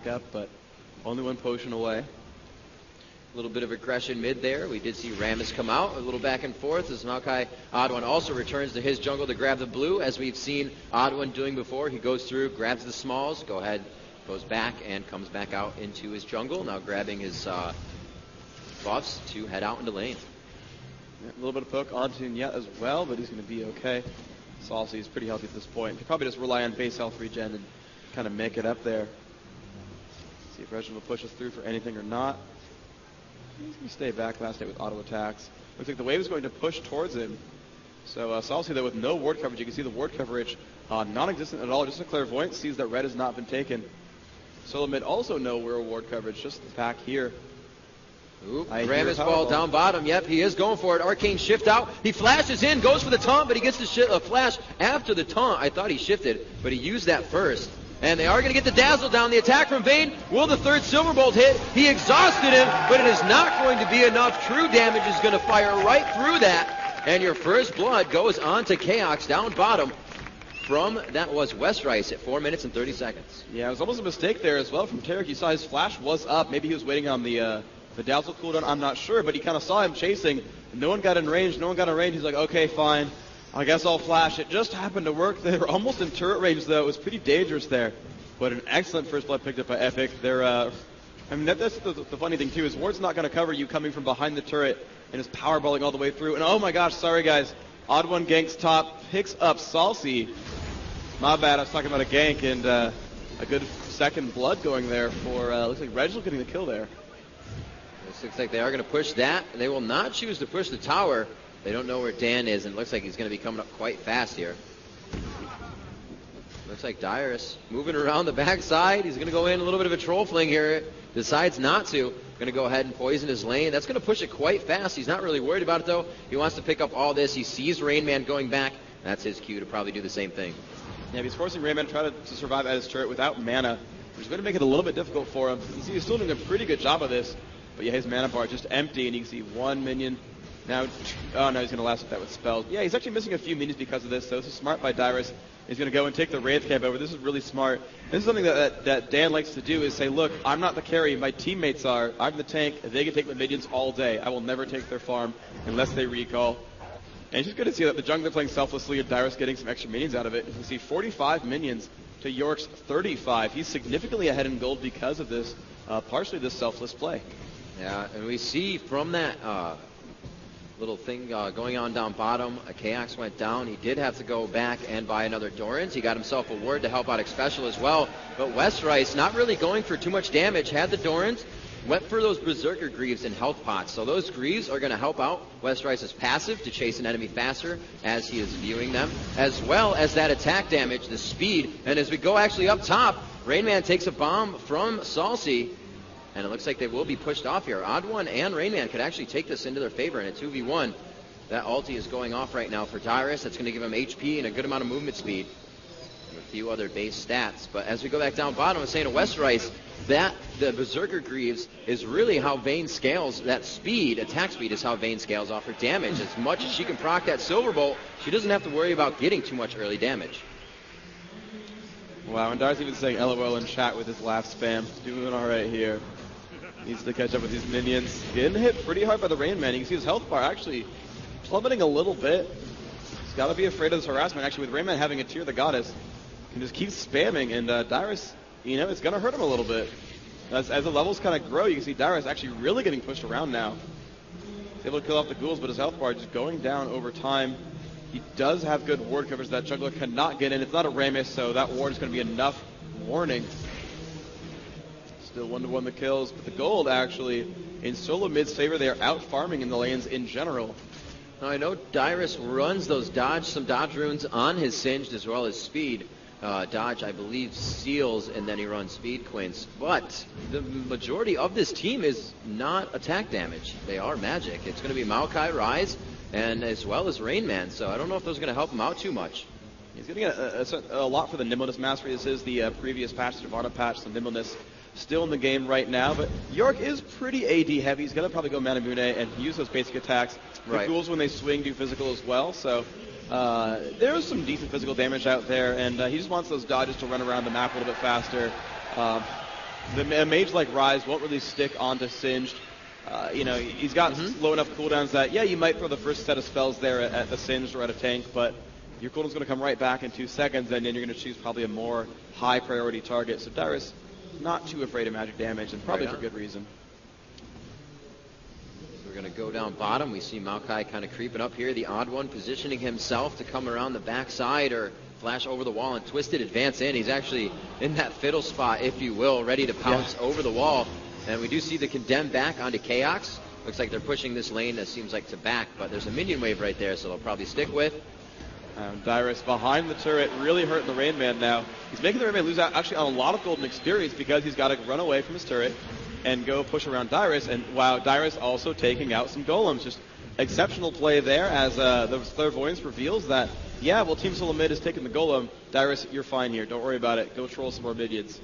back up, but only one potion away. A little bit of aggression mid there. We did see Rammus come out, a little back and forth as Maokai Odd1 also returns to his jungle to grab the blue, as we've seen Odd1 doing before. He goes through, grabs the smalls, goes back and comes back out into his jungle, now grabbing his buffs to head out into lane. Yeah, a little bit of poke onto Nyet as well, but he's going to be okay. Salsi is pretty healthy at this point. He could probably just rely on base health regen and kind of make it up there. See if Reginald pushes through for anything or not. He's going to stay back last night with auto attacks. Looks like the wave is going to push towards him. So Salsi, though, with no ward coverage, you can see the ward coverage non-existent at all. Just a clairvoyant sees that red has not been taken. Solo mid also no real ward coverage, just the pack here. Oop, Rammus ball down bottom. Yep, he is going for it. Arcane shift out. He flashes in, goes for the taunt, but he gets the flash after the taunt. I thought he shifted, but he used that first. And they are going to get the dazzle down. The attack from Vayne. Will the third Silverbolt hit? He exhausted him, but it is not going to be enough. True damage is going to fire right through that. And your first blood goes on to Chaos down bottom from, that was West Rice at 4 minutes and 30 seconds. Yeah, it was almost a mistake there as well from Tarek. You saw his flash was up. Maybe he was waiting on the dazzle cooldown. I'm not sure, but he kind of saw him chasing. No one got in range. He's like, okay, fine. I guess I'll flash. It just happened to work. They were almost in turret range, though. It was pretty dangerous there. But an excellent first blood picked up by EPIK. They're, I mean, that's the funny thing, too, is Ward's not going to cover you coming from behind the turret and is powerballing all the way through. And oh my gosh, sorry guys. Odd1 ganks top, picks up Salsi. My bad, I was talking about a gank, and a good second blood going there for, looks like Reginald getting the kill there. This looks like they are going to push that. They will not choose to push the tower. They don't know where Dan is, and it looks like he's going to be coming up quite fast here. Looks like Dyrus moving around the backside. He's going to go in a little bit of a troll fling here. Decides not to. Going to go ahead and poison his lane. That's going to push it quite fast. He's not really worried about it, though. He wants to pick up all this. He sees Rainman going back. That's his cue to probably do the same thing. Yeah, he's forcing Rainman to try to survive at his turret without mana, which is going to make it a little bit difficult for him. You can see he's still doing a pretty good job of this. But yeah, his mana bar just empty, and you can see one minion. Now, oh no, he's going to last with that with spells. Yeah, he's actually missing a few minions because of this, so this is smart by Dyrus. He's going to go and take the Wraith camp over. This is really smart. This is something that Dan likes to do, is say, look, I'm not the carry, my teammates are. I'm the tank. They can take the minions all day. I will never take their farm unless they recall. And it's just good to see that the jungler playing selflessly and Dyrus getting some extra minions out of it. You can see 45 minions to York's 35. He's significantly ahead in gold because of this, partially this selfless play. Yeah, and we see from that little thing going on down bottom, Chaos went down. He did have to go back and buy another Doran's. He got himself a ward to help out Xpecial as well. But West Rice not really going for too much damage. Had the Doran's, went for those Berserker Greaves and health pots. So those Greaves are going to help out West Rice's passive to chase an enemy faster as he is viewing them, as well as that attack damage, the speed. And as we go actually up top, Rainman takes a bomb from Salsi. And it looks like they will be pushed off here. Odd1 and Rainman could actually take this into their favor in a 2v1. That ulti is going off right now for Dyrus. That's going to give him HP and a good amount of movement speed. And a few other base stats. But as we go back down bottom, I'm saying to West Rice, that the Berserker Greaves is really how Vayne scales. That speed, attack speed, is how Vayne scales off her damage. As much as she can proc that Silverbolt, she doesn't have to worry about getting too much early damage. Wow, and Dyrus even saying LOL in chat with his laugh spam. Doing all right here. Needs to catch up with these minions. Getting hit pretty hard by the Rainman. You can see his health bar actually plummeting a little bit. He's got to be afraid of this harassment. Actually, with Rainman having a Tear the Goddess, he can just keep spamming, and Dyrus, you know, it's going to hurt him a little bit. As the levels kind of grow, you can see Dyrus actually really getting pushed around now. He's able to kill off the ghouls, but his health bar just going down over time. He does have good ward coverage that Juggler cannot get in. It's not a Rammus, so that ward is going to be enough warning. Still 1-1 the kills, but the gold actually in solo mid's favor. They are out farming in the lanes in general. Now I know Dyrus runs those some dodge runes on his Singed as well as speed. Dodge, I believe, seals, and then he runs speed quints. But the majority of this team is not attack damage. They are magic. It's going to be Maokai, Rise, and as well as Rainman. So I don't know if those are going to help him out too much. He's getting a lot for the Nimbleness Mastery. This is the previous patch, the Nirvana patch, so Nimbleness still in the game right now, but York is pretty AD heavy. He's going to probably go Manamune and use those basic attacks. The ghouls, when they swing, do physical as well, so there's some decent physical damage out there, and he just wants those dodges to run around the map a little bit faster. A mage like Rise won't really stick onto Singed. He's got low enough cooldowns that, yeah, you might throw the first set of spells there at the Singed or at a tank, but your cooldown's going to come right back in 2 seconds, and then you're going to choose probably a more high priority target. So Dyrus, not too afraid of magic damage, and probably for good reason. So we're going to go down bottom. We see Maokai kind of creeping up here. The odd one positioning himself to come around the backside or flash over the wall and twisted advance in. He's actually in that fiddle spot, if you will, ready to pounce over the wall. And we do see the Condemn back onto Chaos. Looks like they're pushing this lane, that seems like to back, but there's a minion wave right there, so they'll probably stick with. Dyrus behind the turret, really hurting the Rain Man now. He's making the Rain Man lose out actually on a lot of golden experience because he's got to run away from his turret and go push around Dyrus. And wow, Dyrus also taking out some golems. Just exceptional play there as the Clairvoyance reveals that, yeah, well, Team Solo Mid is taking the golem. Dyrus, you're fine here. Don't worry about it. Go troll some more minions.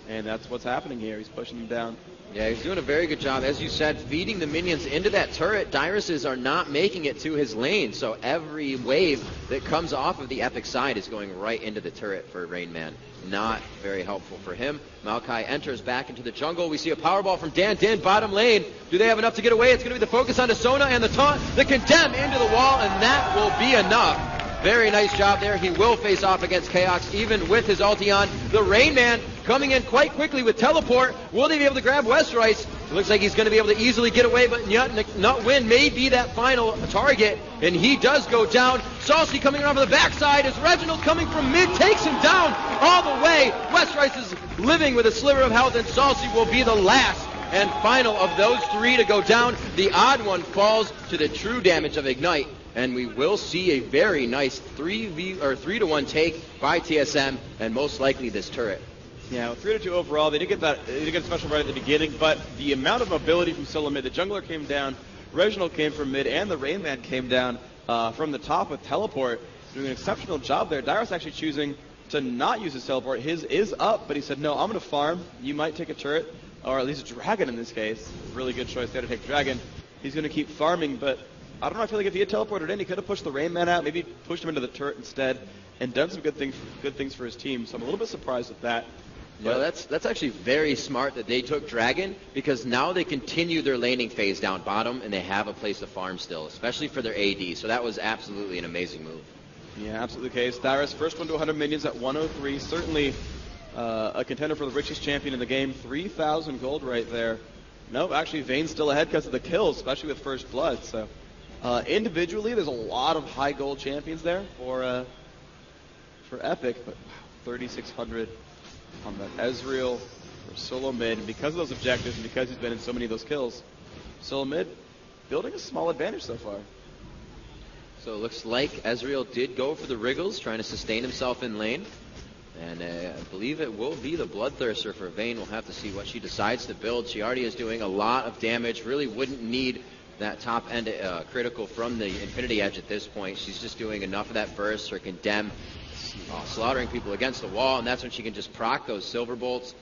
And that's what's happening here. He's pushing them down. Yeah, he's doing a very good job, as you said, feeding the minions into that turret. Dyruses are not making it to his lane, so every wave that comes off of the EPIK side is going right into the turret for Rain Man. Not very helpful for him. Maokai enters back into the jungle. We see a powerball from Dan Din, bottom lane. Do they have enough to get away? It's going to be the focus on Sona and the taunt, the Condemn into the wall, and that will be enough. Very nice job there. He will face off against Chaos, even with his ulti on. The Rain Man coming in quite quickly with teleport. Will they be able to grab Westrice? It looks like he's going to be able to easily get away, but not win. May be that final target, and he does go down. Saucy coming around from the backside as Reginald coming from mid takes him down all the way. Westrice is living with a sliver of health, and Saucy will be the last and final of those 3 to go down. The odd one falls to the true damage of Ignite. And we will see a very nice 3-to-1 take by TSM, and most likely this turret. Yeah, 3-2 overall. They did get a special right at the beginning, but the amount of mobility from Solo Mid, the jungler came down, Reginald came from mid, and the Rain Man came down from the top with teleport, doing an exceptional job there. Dyrus actually choosing to not use his teleport. His is up, but he said, no, I'm going to farm. You might take a turret, or at least a dragon in this case. Really good choice there to take dragon. He's going to keep farming, but I don't know, I feel like if he had teleported in, he could have pushed the Rain Man out, maybe pushed him into the turret instead, and done some good things for his team. So I'm a little bit surprised with that. Yeah, that's actually very smart that they took Dragon, because now they continue their laning phase down bottom, and they have a place to farm still, especially for their AD. So that was absolutely an amazing move. Yeah, absolutely the case. Dyrus, first one to 100 minions at 103. Certainly a contender for the richest champion in the game. 3,000 gold right there. Nope, actually Vayne's still ahead because of the kills, especially with First Blood. So individually, there's a lot of high gold champions there for EPIK, but 3,600 on that Ezreal for Solo Mid. And because of those objectives and because he's been in so many of those kills, Solo Mid building a small advantage so far. So it looks like Ezreal did go for the Wriggles, trying to sustain himself in lane. And I believe it will be the Bloodthirster for Vayne. We'll have to see what she decides to build. She already is doing a lot of damage. Really wouldn't need that top end critical from the Infinity Edge at this point. She's just doing enough of that burst or Condemn, slaughtering people against the wall, and that's when she can just proc those Silver Bolts.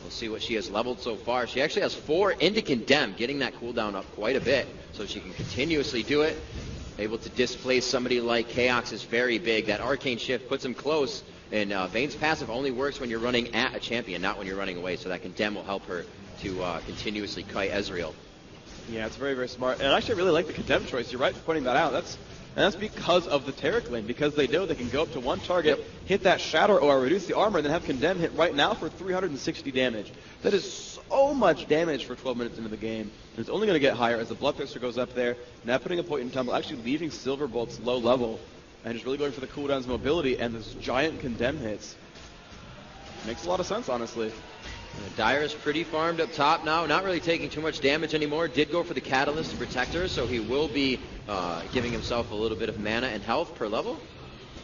We'll see what she has leveled so far. She actually has 4 into Condemn, getting that cooldown up quite a bit, so she can continuously do it. Able to displace somebody like Chaos is very big. That Arcane Shift puts him close, and Vayne's passive only works when you're running at a champion, not when you're running away, so that Condemn will help her to continuously kite Ezreal. Yeah, it's very, very smart. And I actually really like the Condemn choice. You're right for pointing that out. That's because of the Taric lane, because they know they can go up to one target, hit that Shatter or reduce the armor, and then have Condemn hit right now for 360 damage. That is so much damage for 12 minutes into the game. And it's only going to get higher as the Bloodthirster goes up there, not putting a point in tumble, actually leaving Silver Bolts low level, and just really going for the cooldowns and mobility and this giant Condemn hits. Makes a lot of sense, honestly. Dyer's pretty farmed up top now, not really taking too much damage anymore. Did go for the Catalyst to protect her, so he will be giving himself a little bit of mana and health per level.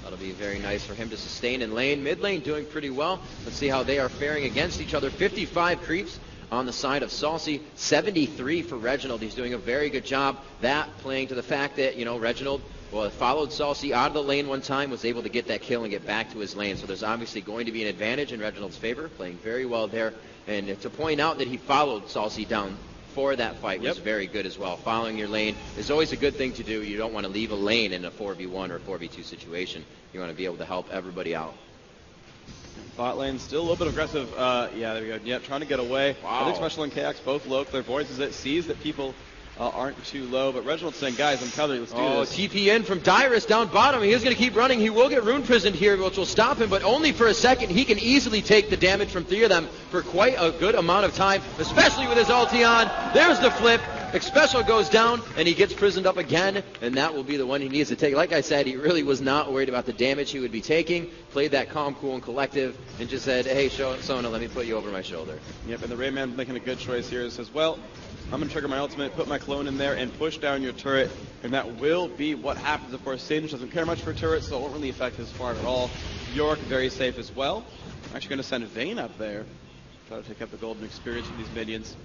That'll be very nice for him to sustain in lane. Mid lane doing pretty well. Let's see how they are faring against each other. 55 creeps on the side of Saucy, 73 for Reginald. He's doing a very good job. That playing to the fact that, Reginald followed Saucy out of the lane one time, was able to get that kill and get back to his lane. So there's obviously going to be an advantage in Reginald's favor, playing very well there. And to point out that he followed Saucy down for that fight was very good as well. Following your lane is always a good thing to do. You don't want to leave a lane in a 4v1 or 4v2 situation. You want to be able to help everybody out. Bot lane still a little bit aggressive. Yeah, there we go. Yeah, trying to get away. Wow. I think Special and KX both low. Their voices it sees that people aren't too low. But Reginald's saying, guys, I'm telling you, let's do this. TP in from Dyrus down bottom. He is going to keep running. He will get rune prisoned here, which will stop him, but only for a second. He can easily take the damage from 3 of them for quite a good amount of time, especially with his ulti on. There's the flip. Special goes down, and he gets prisoned up again, and that will be the one he needs to take. Like I said, he really was not worried about the damage he would be taking, played that calm, cool, and collective, and just said, hey, Sona, let me put you over my shoulder. Yep, and the Rayman making a good choice here. He says, well, I'm going to trigger my ultimate, put my clone in there, and push down your turret, and that will be what happens. Of course, Sage doesn't care much for turrets, so it won't really affect his farm at all. York, very safe as well. I'm actually going to send Vayne up there, try to take up the golden experience from these minions.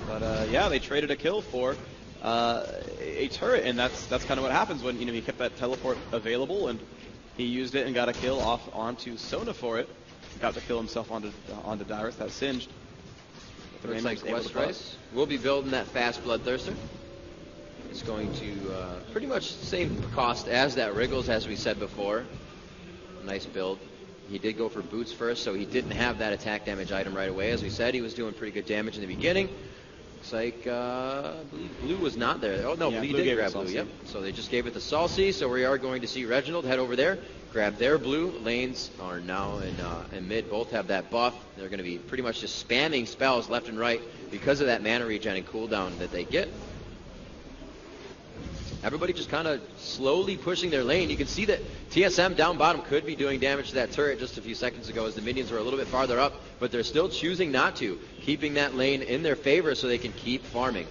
But yeah, they traded a kill for a turret, and that's kind of what happens when he kept that teleport available, and he used it and got a kill off onto Sona for it. Got to kill himself onto Dyrus. That singed. Looks like Westrice will be building that fast Bloodthirster. It's going to pretty much same cost as that Wriggles, as we said before. Nice build. He did go for boots first, so he didn't have that attack damage item right away. As we said, he was doing pretty good damage in the beginning. Looks like I believe Blue was not there. Oh, no, yeah, he did grab Blue, yep. So they just gave it to Salsi, so we are going to see Reginald head over there, grab their Blue. Lanes are now in mid, both have that buff. They're going to be pretty much just spamming spells left and right because of that mana regen and cooldown that they get. Everybody just kind of slowly pushing their lane. You can see that TSM down bottom could be doing damage to that turret just a few seconds ago as the minions were a little bit farther up, but they're still choosing not to, keeping that lane in their favor so they can keep farming.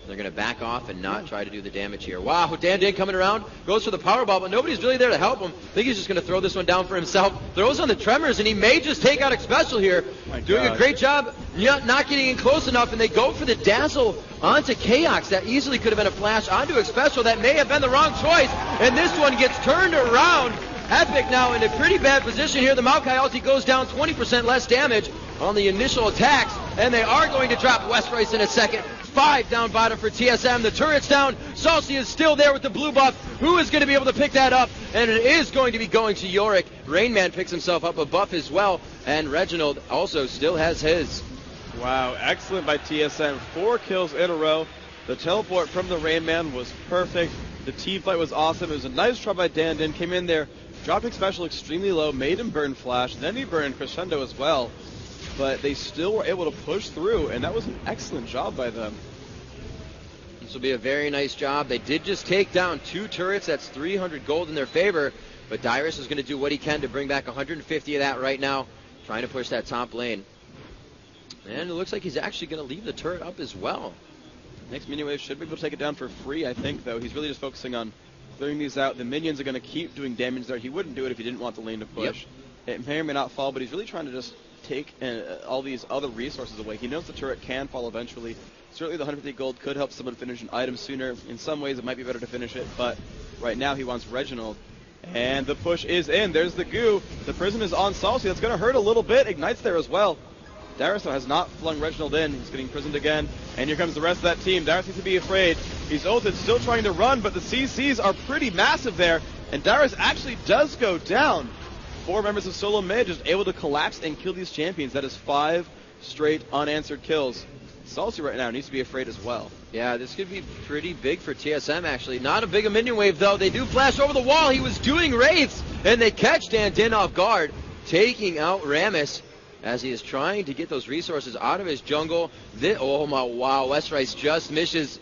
They're going to back off and not try to do the damage here. Wow, Dan coming around, goes for the Powerball, but nobody's really there to help him. I think he's just going to throw this one down for himself. Throws on the Tremors, and he may just take out Special here. Doing a great job, not getting in close enough, and they go for the Dazzle onto Chaos. That easily could have been a flash onto Special. That may have been the wrong choice, and this one gets turned around. EPIK now in a pretty bad position here. The Maokai ulti goes down 20% less damage on the initial attacks, and they are going to drop Westrice in a second. 5 down bottom for TSM. The turret's down. Salsi is still there with the blue buff. Who is going to be able to pick that up? And it is going to be going to Yorick. Rainman picks himself up a buff as well, and Reginald also still has his. Wow, excellent by TSM. 4 kills in a row. The teleport from the Rainman was perfect. The team fight was awesome. It was a nice try by Dan. Came in there, dropping Special extremely low, made him burn Flash, then he burned Crescendo as well. But they still were able to push through, and that was an excellent job by them. This will be a very nice job. They did just take down 2 turrets. That's 300 gold in their favor, but Dyrus is going to do what he can to bring back 150 of that right now, trying to push that top lane. And it looks like he's actually going to leave the turret up as well. Next minion wave should be able to take it down for free, I think, though. He's really just focusing on clearing these out. The minions are going to keep doing damage there. He wouldn't do it if he didn't want the lane to push. Yep. It may or may not fall, but he's really trying to just take all these other resources away. He knows the turret can fall eventually. Certainly the 150 gold could help someone finish an item sooner. In some ways it might be better to finish it, but right now he wants Reginald. And the push is in. There's the goo. The prison is on Salsi. That's going to hurt a little bit. Ignites there as well. Dyrus has not flung Reginald in. He's getting prisoned again. And here comes the rest of that team. Dyrus needs to be afraid. He's ulted, still trying to run, but the CCs are pretty massive there. And Dyrus actually does go down. 4 members of solo mid just able to collapse and kill these champions. That is 5 straight unanswered kills. Salsi right now needs to be afraid as well. Yeah, this could be pretty big for TSM, actually. Not a big minion wave, though. They do flash over the wall. He was doing wraiths, and they catch Dan off guard, taking out Rammus as he is trying to get those resources out of his jungle. Oh, my, wow. Westrice just misses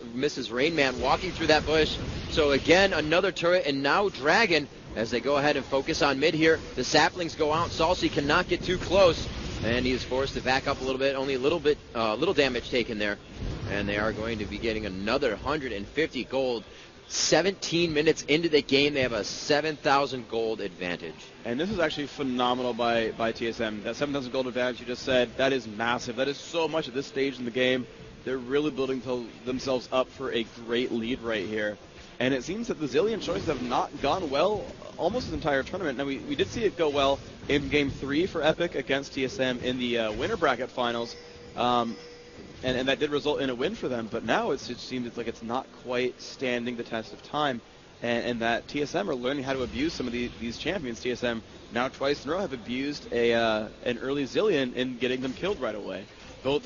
Rainman walking through that bush. So, again, another turret, and now Dragon as they go ahead and focus on mid here. The saplings go out. Salsi cannot get too close, and he is forced to back up a little bit. Only a little damage taken there, and they are going to be getting another 150 gold. 17 minutes into the game, they have a 7,000 gold advantage. And this is actually phenomenal by TSM. That 7,000 gold advantage you just said, that is massive. That is so much at this stage in the game. They're really building themselves up for a great lead right here. And it seems that the Zillion choices have not gone well almost the entire tournament. Now, we did see it go well in Game 3 for EPIK against TSM in the winner bracket finals. And that did result in a win for them. But now it seems like it's not quite standing the test of time. and that TSM are learning how to abuse some of these champions. TSM now twice in a row have abused an early Zillion in getting them killed right away.